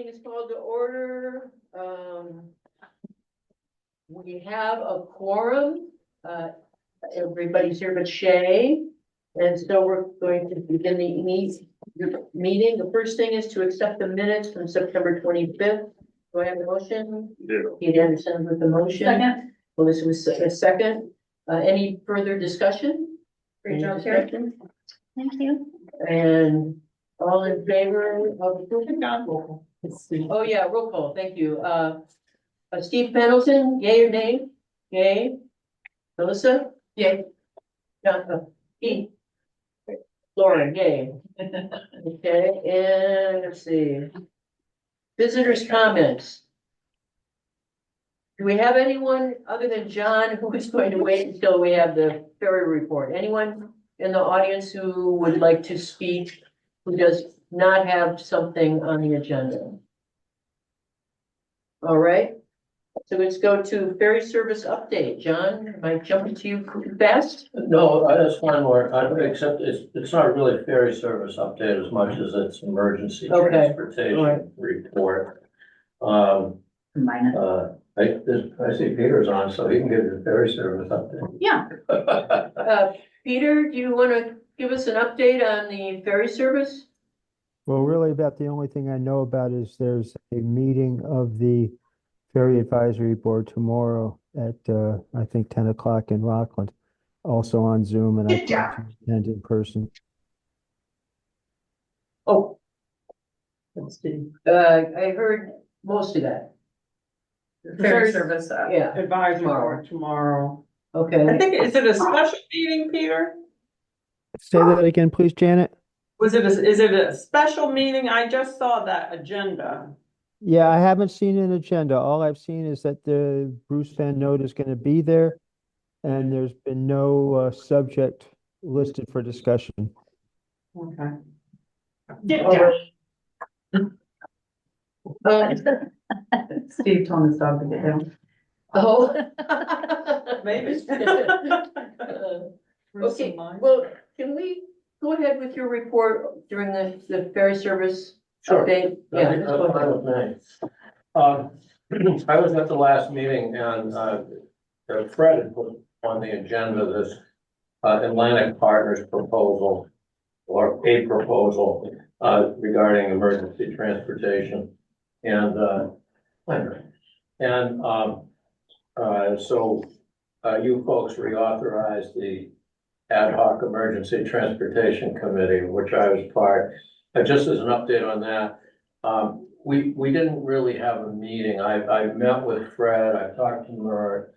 meeting is called to order. We have a quorum. Everybody's here but Shay. And so we're going to begin the meeting. The first thing is to accept the minutes from September 25th. Do I have a motion? Yeah. Kate Anderson with the motion. Second. Melissa was a second. Any further discussion? Great Any job, Terry. discussion? Thank you. And all in favor of approving? Oh, yeah, roll call, thank you. Steve Pendleton, yay or nay? Yay. Melissa? Yay. Pete? Lauren, yay. Okay, and let's see. Visitors' comments. Do we have anyone other than John who is going to wait until we have the ferry report? Anyone in the audience who would like to speak, who does not have something on the agenda? All right, so let's go to ferry service update. John, am I jumping to you fast? No, that's one more, except it's not really ferry service update as much as it's emergency Okay. transportation All right. report. Combine it. I see Peter's on, so he can give you the ferry service update. Yeah. Peter, do you want to give us an update on the ferry service? Well, really about the only thing I know about is there's a meeting of the Ferry Advisory Board tomorrow at, I think 10 o'clock in Rockland, also on Zoom, and I plan to attend in person. Oh. Let's see. I heard most of that. Ferry service Yeah. advisory board tomorrow. I Okay, think, is it a special meeting, Peter? Say that again, please, Janet. Is it a special meeting? I just saw that agenda. Yeah, I haven't seen an agenda. All I've seen is that the Bruce Van Note is going to be there, and there's been no subject listed for discussion. Okay. Steve told his dog to get down. oh. Maybe. Okay, well, can we go ahead with your report during the ferry service Sure. update? Yeah, let's go That's ahead. fine with me. I was at the last meeting and, Fred had put on the agenda this, Atlantic Partners proposal, or a proposal, regarding emergency transportation. And, so, you folks reauthorized the ad hoc emergency transportation committee, which I was part. Just as an update on that, we didn't really have a meeting. I met with Fred, I talked to Mert,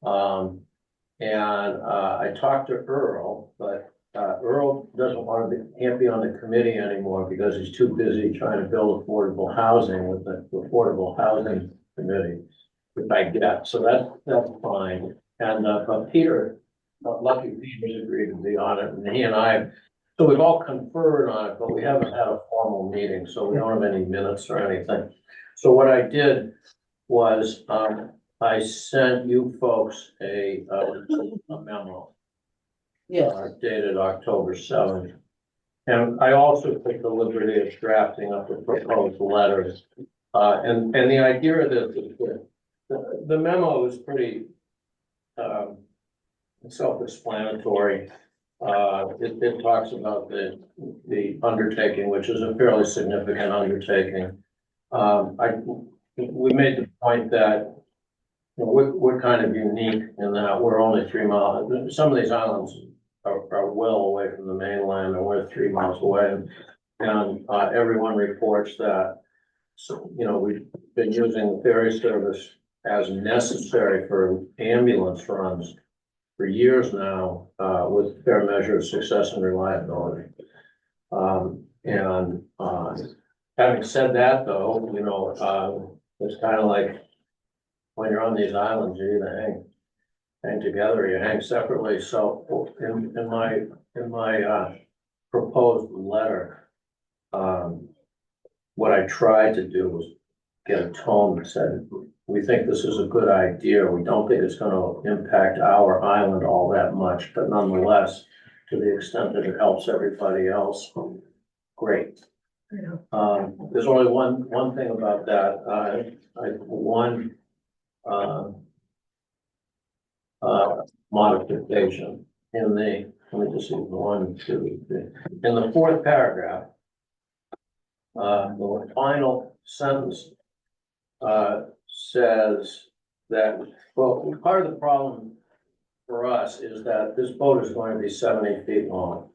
and I talked to Earl, but Earl can't be on the committee anymore because he's too busy trying to build affordable housing with the Affordable Housing Committee, which I get, so that's fine. And but Peter, Lucky Peter's agreed to be on it, and he and I, so we've all conferred on it, but we haven't had a formal meeting, so we don't have any minutes or anything. So what I did was, I sent you folks a memo. Yes, Dated October 7th. And I also took the liberty of drafting up the proposed letters. And the idea of this is that the memo is pretty self-explanatory. It talks about the undertaking, which is a fairly significant undertaking. We made the point that we're kind of unique in that we're only 3 miles. Some of these islands are well away from the mainland, and we're 3 miles away. And everyone reports that, so, we've been using the ferry service as necessary for ambulance runs for years now, with a fair measure of success and reliability. Having said that, though, it's kind of like when you're on these islands, you either hang together or you hang separately. So in my proposed letter, what I tried to do was get a tone that said, we think this is a good idea. We don't think it's going to impact our island all that much, but nonetheless, to the extent that it helps everybody else, great. There's only one thing about that, modification in the, let me just see, 1, 2, 3, in the fourth paragraph. The final sentence, says that, well, part of the problem for us is that this boat is going to be 70 feet long.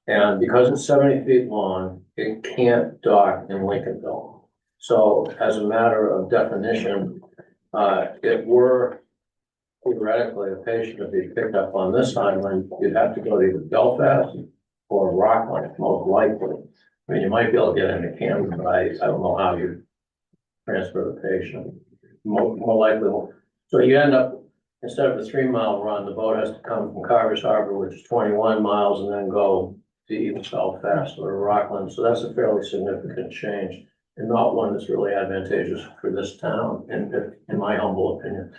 And because it's 70 feet long, it can't dock in Lincolnville. So as a matter of definition, if we're theoretically a patient to be picked up on this island, you'd have to go to either Belfast or Rockland, most likely. I mean, you might be able to get into Camden, but I don't know how you transfer the patient. More likely, so you end up, instead of a 3-mile run, the boat has to come from Carver's Harbor, which is 21 miles, and then go to either Belfast or Rockland. So that's a fairly significant change, and not one that's really advantageous for this town, in my humble opinion.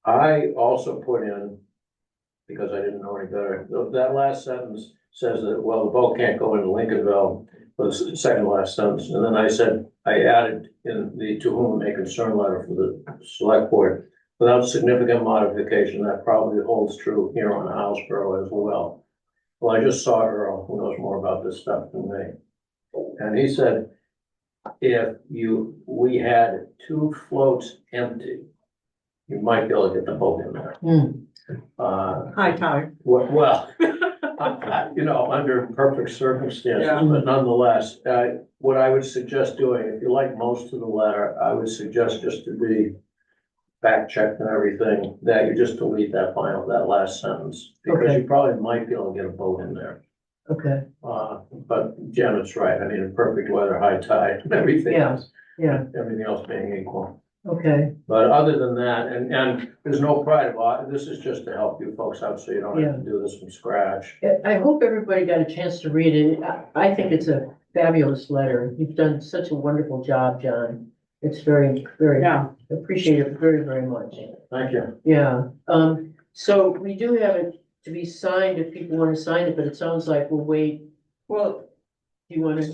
I also put in, because I didn't know any better, that last sentence says that, well, the boat can't go into Lincolnville, for the second last sentence. And then I said, I added in the to whom it may concern letter for the select board, without significant modification. That probably holds true here on Islesboro as well. Well, I just saw Earl, who knows more about this stuff than me. And he said, if we had 2 floats empty, you might be able to get the boat in there. High tide. Well, you know, under perfect circumstances, Yeah. but nonetheless, what I would suggest doing, if you like most of the letter, I would suggest just to be fact checked and everything, that you just delete that last sentence, because Okay. you probably might be able to get a boat in there. Okay, But Janet's right, I mean, in perfect weather, high tide, and everything Yeah. else, yeah, everything else being equal. okay, But other than that, and there's no pride of, this is just to help you folks out, so you don't have to do this from scratch. I hope everybody got a chance to read it. I think it's a fabulous letter. You've done such a wonderful job, John. It's very, very, Yeah, appreciate it very, very much. Thank you. Yeah, so we do have it to be signed if people want to sign it, but it sounds like we'll wait. well, Do you want to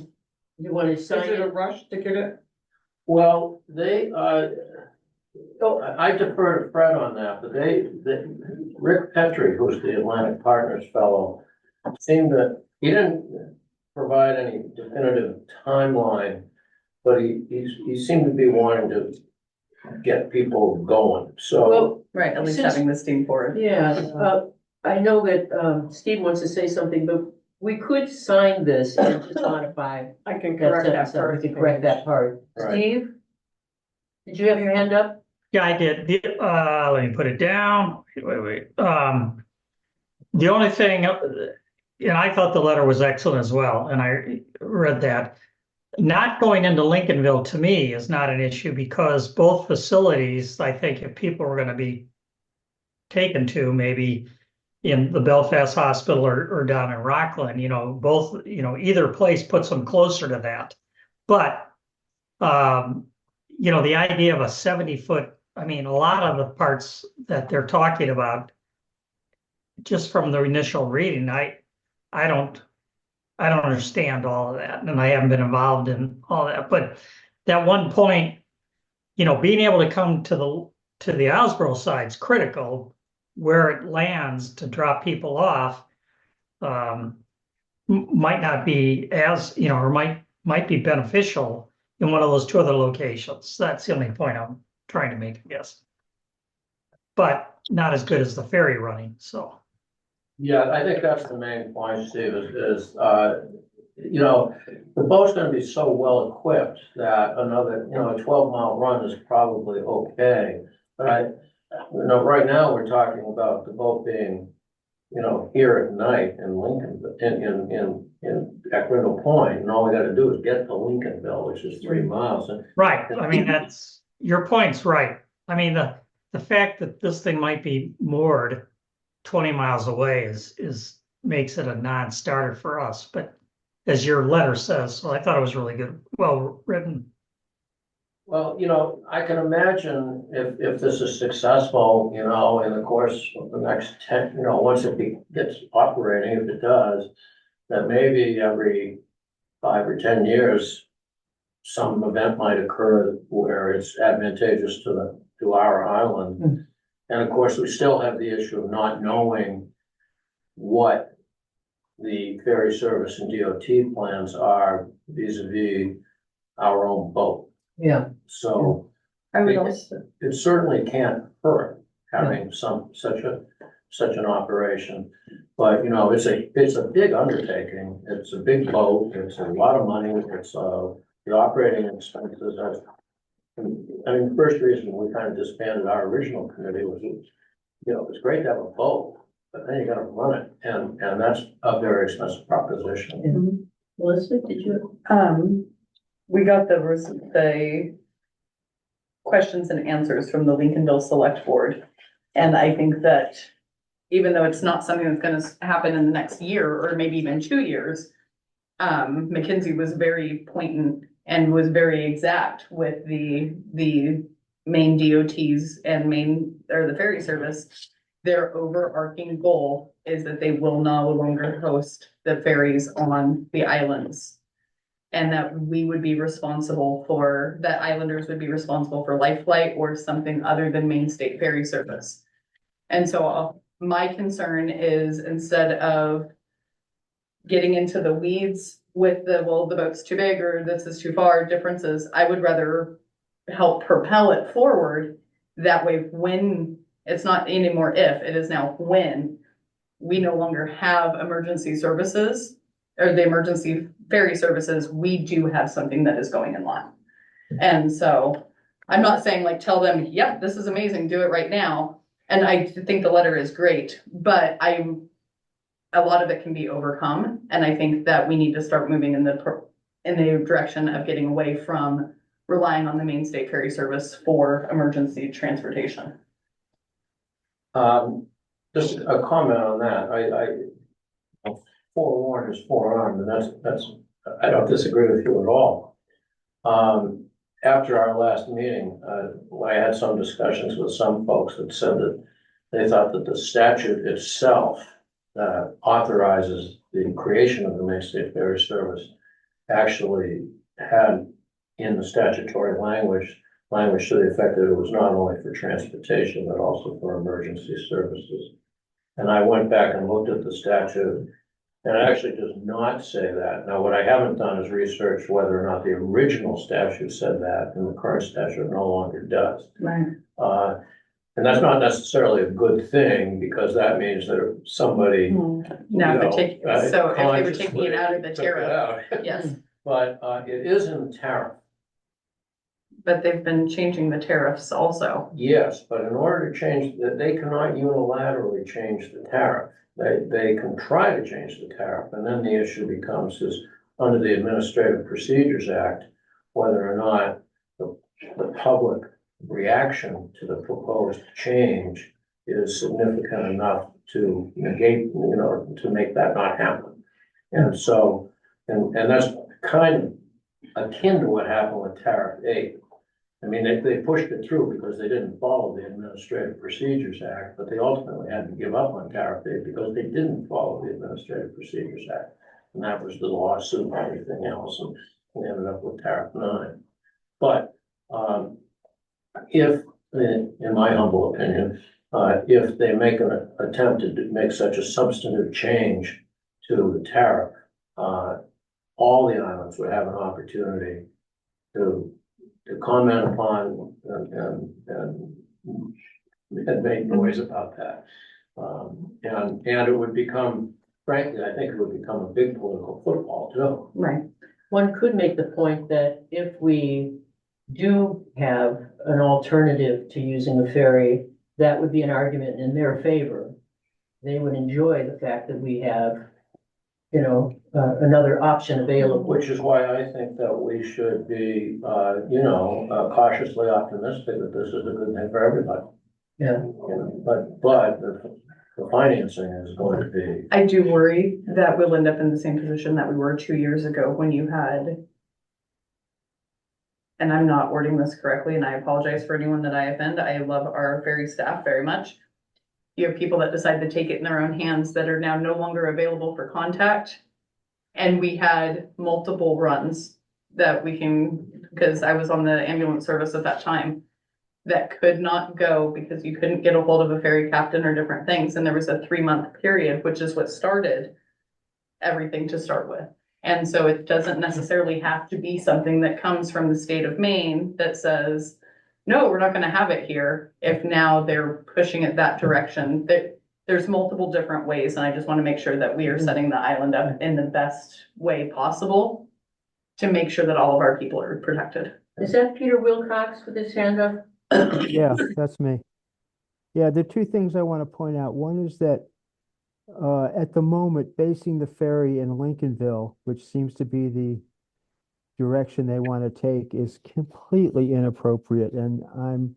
is sign it a it? rush to get it? Well, Oh, I defer to Fred on that, but Rick Petrie, who's the Atlantic Partners fellow, seemed that, he didn't provide any definitive timeline, but he seemed to be wanting to get people going, so. well, Right, at least Since- having the steam for it. yeah, I know that, Steve wants to say something, but we could sign this and just modify I can that correct that sentence, we first. could correct that part. Right. Steve? Did you have your hand up? Yeah, I did. Let me put it down. Wait. The only thing, and I thought the letter was excellent as well, and I read that. Not going into Lincolnville to me is not an issue because both facilities, I think if people were going to be taken to, maybe in the Belfast Hospital or down in Rockland, you know, both, you know, either place puts them closer to that. But, you know, the idea of a 70-foot, I mean, a lot of the parts that they're talking about, just from the initial reading, I don't understand all of that, and I haven't been involved in all that. But that one point, you know, being able to come to the Islesboro side is critical. Where it lands to drop people off, might not be as, you know, or might be beneficial in one of those 2 other locations. That's the only point I'm trying to make, I guess. But not as good as the ferry running, so. Yeah, I think that's the main point, Steve, is, you know, the boat's gonna be so well equipped that another, you know, a 12-mile run is probably okay. But you know, right now, we're talking about the boat being, you know, here at night in Lincoln, at Grindle Point, and all we gotta do is get to Lincolnville, which is 3 miles. And Right, I mean, that's, your point's right. I mean, the fact that this thing might be moored 20 miles away is makes it a non-starter for us, but as your letter says, so I thought it was really good, well written. Well, you know, I can imagine if this is successful, you know, in the course of the next 10, you know, once it gets operating, if it does, that maybe every 5 or 10 years, some event might occur where it's advantageous to our island. And of course, we still have the issue of not knowing what the ferry service and DOT plans are vis-a-vis our own boat. Yeah. So I would also, it certainly can't hurt having such an operation. But, you know, it's a big undertaking. It's a big boat. It's a lot of money. It's, the operating expenses are. I mean, the first reason we kind of disbanded our original committee was, you know, it's great to have a boat, but then you gotta run it, and that's a very expensive proposition. Melissa, did you? We got the questions and answers from the Lincolnville Select Board. And I think that even though it's not something that's gonna happen in the next year or maybe even 2 years, Mackenzie was very poignant and was very exact with the main DOTs and the ferry service. Their overarching goal is that they will no longer host the ferries on the islands. And that we would be responsible for, that islanders would be responsible for Life Flight or something other than Main State Ferry Service. And so my concern is, instead of getting into the weeds with the boat's too big or this is too far differences, I would rather help propel it forward. That way, when it's not anymore if, it is now when we no longer have emergency services or the emergency ferry services, we do have something that is going in line. And so I'm not saying like, tell them, yep, this is amazing, do it right now. And I think the letter is great, but a lot of it can be overcome. And I think that we need to start moving in the direction of getting away from relying on the Main State Ferry Service for emergency transportation. Just a comment on that, forewarned is forearmed, and that's, I don't disagree with you at all. After our last meeting, I had some discussions with some folks that said that they thought that the statute itself authorizes the creation of the Main State Ferry Service actually had in the statutory language to the effect that it was not only for transportation, but also for emergency services. And I went back and looked at the statute, and it actually does not say that. Now, what I haven't done is research whether or not the original statute said that, and the current statute no longer does. Right. And that's not necessarily a good thing, because that means that somebody, Now, if they were taking it out of the tariff, yes, But it is in the tariff. but they've been changing the tariffs also. Yes, but in order to change that, they cannot unilaterally change the tariff. They can try to change the tariff, and then the issue becomes is under the Administrative Procedures Act, whether or not the public reaction to the proposed change is significant enough to negate, to make that not happen. And so, and that's kind of akin to what happened with Tariff 8. I mean, they pushed it through because they didn't follow the Administrative Procedures Act, but they ultimately had to give up on Tariff 8 because they didn't follow the Administrative Procedures Act. And that was the lawsuit and everything else, and we ended up with Tariff 9. But if, in my humble opinion, if they make an attempt to make such a substantive change to the tariff, all the islands would have an opportunity to comment upon and make noise about that. And it would become, frankly, I think it would become a big political football too. Right. One could make the point that if we do have an alternative to using a ferry, that would be an argument in their favor. They would enjoy the fact that we have, another option available. Which is why I think that we should be, cautiously optimistic that this is a good thing for everybody. Yeah. But the financing is going to be. I do worry that we'll end up in the same position that we were 2 years ago when you had, and I'm not wording this correctly, and I apologize for anyone that I offend. I love our ferry staff very much. You have people that decide to take it in their own hands that are now no longer available for contact. And we had multiple runs that we can, because I was on the ambulance service at that time, that could not go because you couldn't get a hold of a ferry captain or different things. And there was a 3-month period, which is what started everything to start with. And so it doesn't necessarily have to be something that comes from the state of Maine that says, no, we're not gonna have it here, if now they're pushing it that direction. There's multiple different ways, and I just wanna make sure that we are setting the island up in the best way possible to make sure that all of our people are protected. Is that Peter Wilcox with his hand up? Yeah, that's me. Yeah, the two things I want to point out, one is that at the moment, basing the ferry in Lincolnville, which seems to be the direction they want to take, is completely inappropriate. And I'm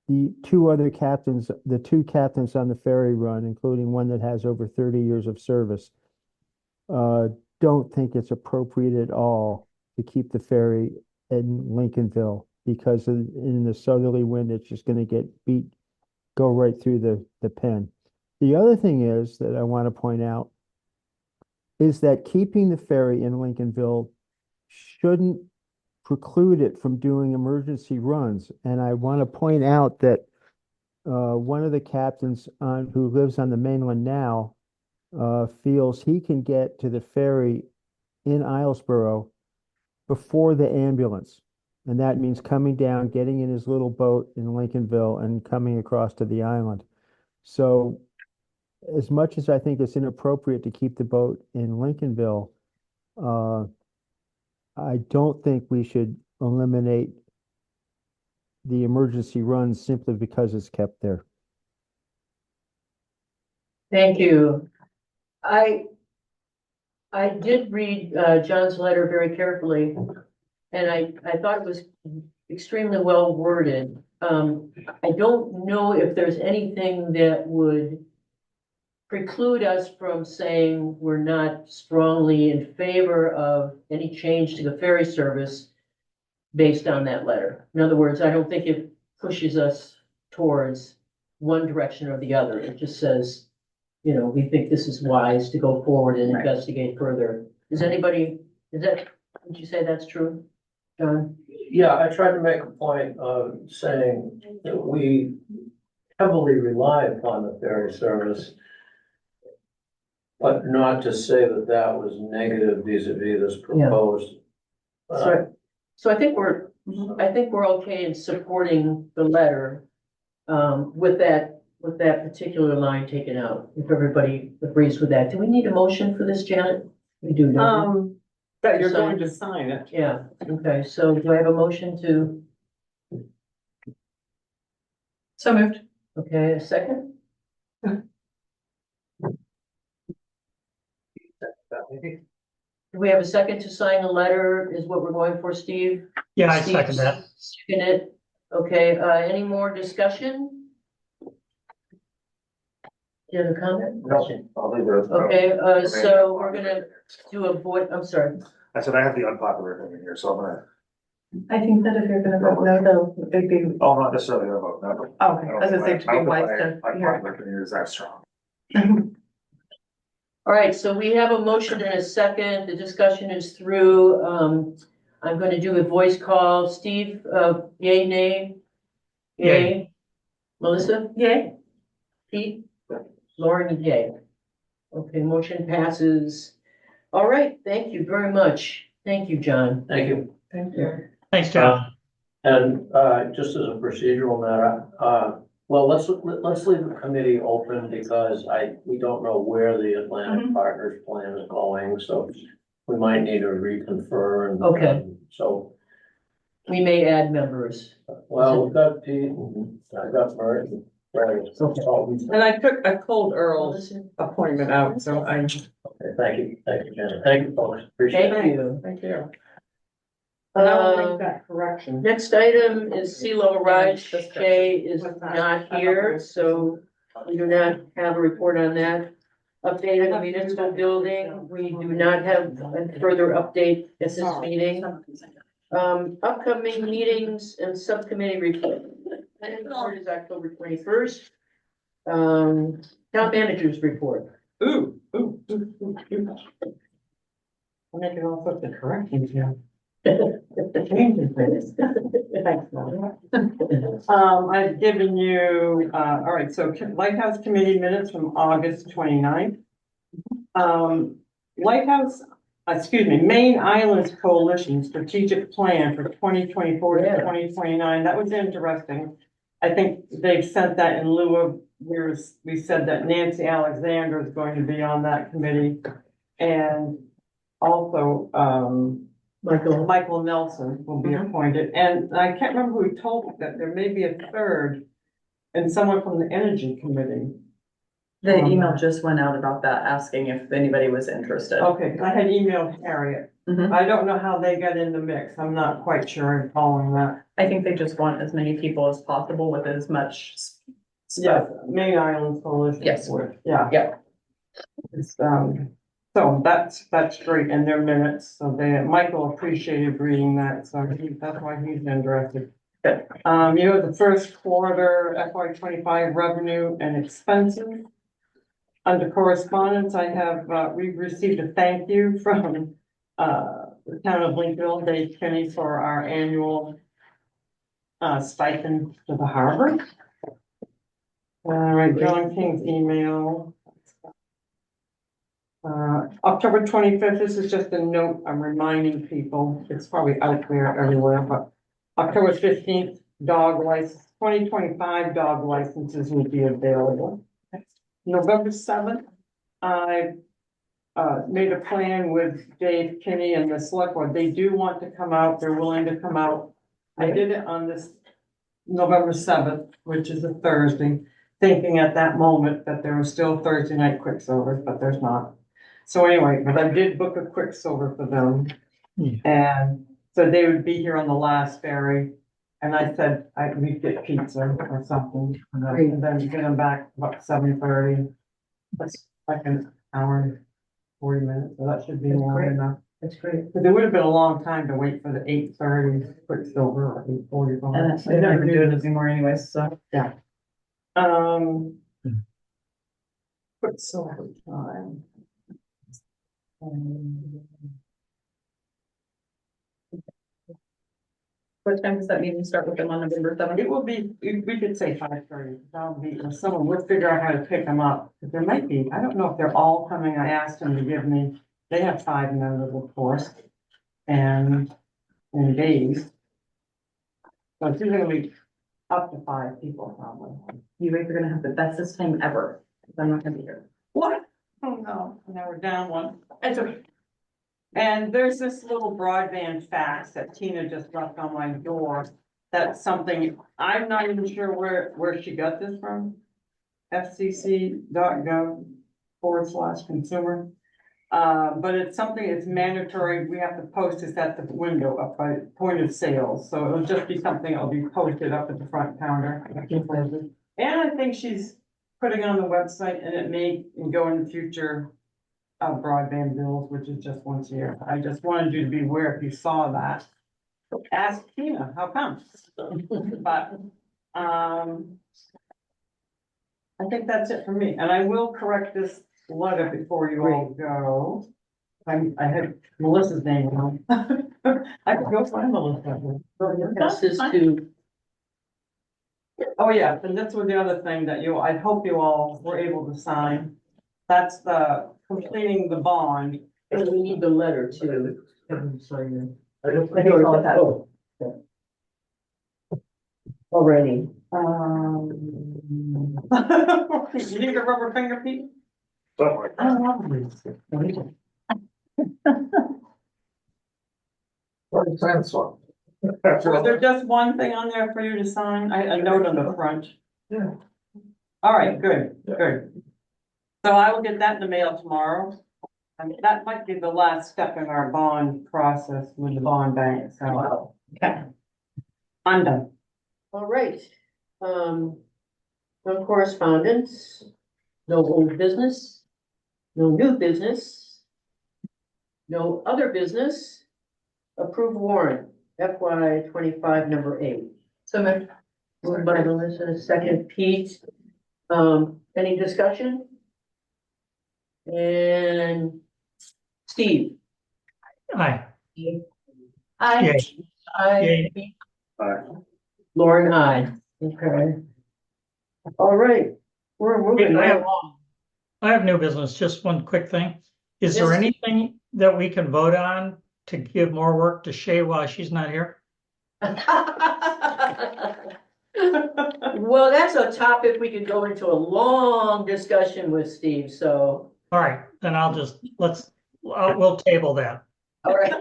the two captains on the ferry run, including one that has over 30 years of service, don't think it's appropriate at all to keep the ferry in Lincolnville, because in the southerly wind, it's just going to go right through the pen. The other thing is that I want to point out is that keeping the ferry in Lincolnville shouldn't preclude it from doing emergency runs. And I want to point out that one of the captains who lives on the mainland now feels he can get to the ferry in Islesboro before the ambulance. And that means coming down, getting in his little boat in Lincolnville and coming across to the island. So as much as I think it's inappropriate to keep the boat in Lincolnville, I don't think we should eliminate the emergency runs simply because it's kept there. Thank you. I did read John's letter very carefully, and I thought it was extremely well worded. I don't know if there's anything that would preclude us from saying we're not strongly in favor of any change to the ferry service based on that letter. In other words, I don't think it pushes us towards one direction or the other. It just says, we think this is wise to go forward and Right. investigate further. Would you say that's true, John? Yeah, I tried to make a point of saying that we heavily rely upon the ferry service, but not to say that that was negative vis-a-vis this proposed. So I think we're okay in supporting the letter, with that particular line taken out, if everybody agrees with that. Do we need a motion for this, Janet? We do, don't we? That you're going to sign it. Yeah, okay, so do I have a motion to, So moved. okay, a second? Do we have a second to sign the letter is what we're going for, Steve? Yeah, I Steve second that. second it. Okay, any more discussion? Do you have a comment? No, I'll leave it. Okay, so we're gonna do a voice, I'm sorry. I said I have the unpopular opinion here, so I'm gonna, I think that if you're gonna vote no, though, it'd be, oh, not necessarily gonna vote, no. okay, I I was gonna say to be wise to hear Unpopular opinion is that strong. it. All right, so we have a motion and a second. The discussion is through. I'm gonna do a voice call. Steve, yay, nay? Yay. Melissa? Yay. Pete? Lauren, yay. Okay, motion passes. All right, thank you very much. Thank you, John. Thank you. Thank you. Thanks, John. And just as a procedural matter, well, let's leave the committee open because we don't know where the Atlantic Partners plan is going, so we might need to reconfirm and. Okay. So, We may add members. well, we've got Pete, and I got Murray, right, Okay. And I told Earl's appointment out, so I. Okay, thank you, Janet, thank you, folks, appreciate it. Thank you. Thank you. And I will Uh, make that correction. Next item is CeeLo Raj. Shay is not here, so we do not have a report on that. Update on the municipal building, we do not have a further update at this meeting. Upcoming meetings and subcommittee report. Planning board is October 21st. Town managers report. Ooh, ooh, ooh, ooh, ooh. I'm making all sorts of corrections here. Changing things. Thanks, Mom. I've given you, all right, so Lighthouse Committee minutes from August 29th. Lighthouse, excuse me, Main Islands Coalition Strategic Plan for 2024 to Yeah. 2029. That was interesting. I think they've sent that in lieu of, we said that Nancy Alexander is going to be on that committee. And also, Michael Nelson will be appointed, and I can't remember who told me that there may be a third. And someone from the Energy Committee. The email just went out about that, asking if anybody was interested. Okay, 'cause I had emailed Harriet. Mhm. I don't know how they got in the mix. I'm not quite sure I'm following that. I think they just want as many people as possible with as much. Yes, Main Islands Coalition. Yes. Board, yeah. Yep. It's, so that's great in their minutes, so Michael appreciated reading that, so that's why he's interested. Good. You know, the first quarter FY 25 revenue and expenses. Under correspondence, I have, we've received a thank you from, the town of Lincoln, Dave Kenny, for our annual stipend to the harbor. All right, John King's email. October 25th, this is just a note, I'm reminding people, it's probably out there everywhere, but October 15th, dog license, 2025 dog licenses will be available. November 7th, I made a plan with Dave Kinney and the select board, they do want to come out, they're willing to come out. I did it on this November 7th, which is a Thursday, thinking at that moment that there was still Thursday night Quicksilver, but there's not. So anyway, but I did book a Quicksilver for them. Yeah. And so they would be here on the last ferry. And I said, we'd get pizza or something, and then get them back about 7:30. That's like an hour and 40 minutes, so that should be That's long great. enough. That's great. But it would have been a long time to wait for the 8:30 Quicksilver or 8:45. And they're not even doing it anymore anyways, so. Um. Hmm. Quicksilver time. What time does that meeting start with them on November 7th? It will be, we could say 5:30, that'll be, or someone would figure out how to pick them up, but there might be, I don't know if they're all coming, I asked them to give me, they have 5 members, of course. And in days. So it's gonna be up to 5 people probably. You guys are gonna have the bestest time ever, 'cause I'm not gonna be here. What? Oh, no, now we're down one. It's okay. And there's this little broadband fax that Tina just left on my door. That's something, I'm not even sure where she got this from. fcc.gov/consumer. But it's something, it's mandatory. We have to post this at the window up by point of sale. So it'll just be something that'll be posted up at the front counter. And I think she's putting on the website, and it may go in the future broadband bills, which is just once a year. I just wanted you to be aware if you saw that. Ask Tina, how come? But, I think that's it for me, and I will correct this letter before you all go. I had Melissa's name on. I could go find Melissa. Pass this to, Oh, yeah, and that's with the other thing that I hope you all were able to sign. That's the completing the bond. and we need the letter too. Already. You need a rubber finger, Pete? Something like that. What is that song? Was there just one thing on there for you to sign? A note on the front? Yeah. All right, good, good. So I will get that in the mail tomorrow. And that might be the last step in our bond process with the bond bank, so. Okay. I'm done. All right. No correspondence, no old business, no new business, no other business. Approve warrant FY 25 number 8. So moved. Moved by Melissa, second Pete. Any discussion? And Steve? Aye. Aye. Yay. Aye. Lauren, aye. Okay. All right, we're moving I right have- along. I have new business, just one quick thing. Is there Yes. anything that we can vote on to give more work to Shay while she's not here? Well, that's a topic we could go into a long discussion with Steve, so, All right, then we'll table that. all right.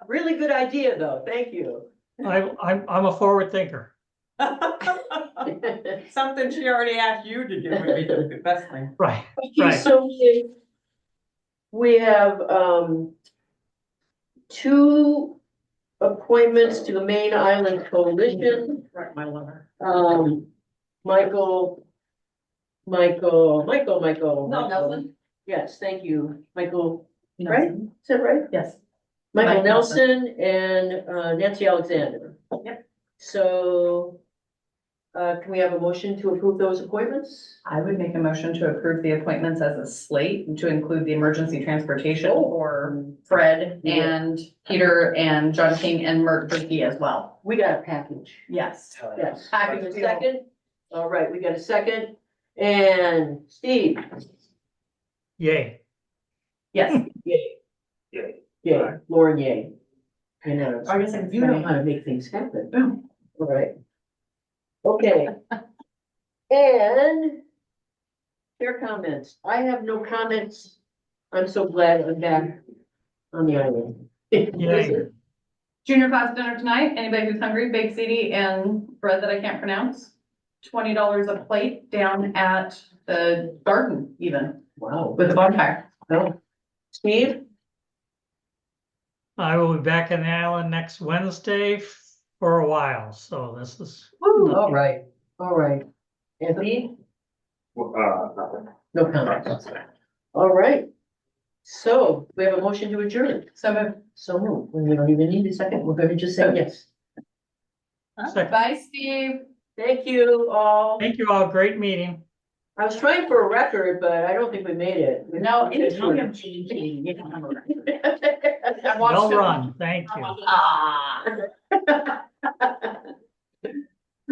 Really good idea, though, thank you. I'm a forward thinker. Something she already asked you to do would be the best thing. Right, Okay, right. so we have, two appointments to the Main Island Coalition. Right, my lover. Michael. Nelson? Yes, thank you, Michael, right? Is that right? Yes. Michael Mike Nelson. Nelson and Nancy Alexander. Yep. So, can we have a motion to approve those appointments? I would make a motion to approve the appointments as a slate to include the emergency transportation for Fred and Peter and John King and Mert Berkey as well. We got a package. Yes. Yes. Happy A to second? All right, we got a second. And Steve? Yay. Yes. Yay. Yay. Yay, Lauren, yay. You know, I guess I'm you know how to make things happen. Boom. All right. Okay. And fair comments. I have no comments. I'm so glad I'm back on the island. Yay. Junior class dinner tonight. Anybody who's hungry, baked ziti and bread that I can't pronounce. $20 a plate down at the garden even Wow. with a bonfire. Well, Steve? I will be back on the island next Wednesday for a while, so this is. All right, all right. Anthony? Nothing. No comments. All right. So we have a motion to adjourn. So moved. We don't even need a second. We're going to just say yes. Second. Bye, Steve. Thank you all. Thank you all, great meeting. I was trying for a record, but I don't think we made it. No, anytime anytime. you I watched Well it. run, thank you. Ah.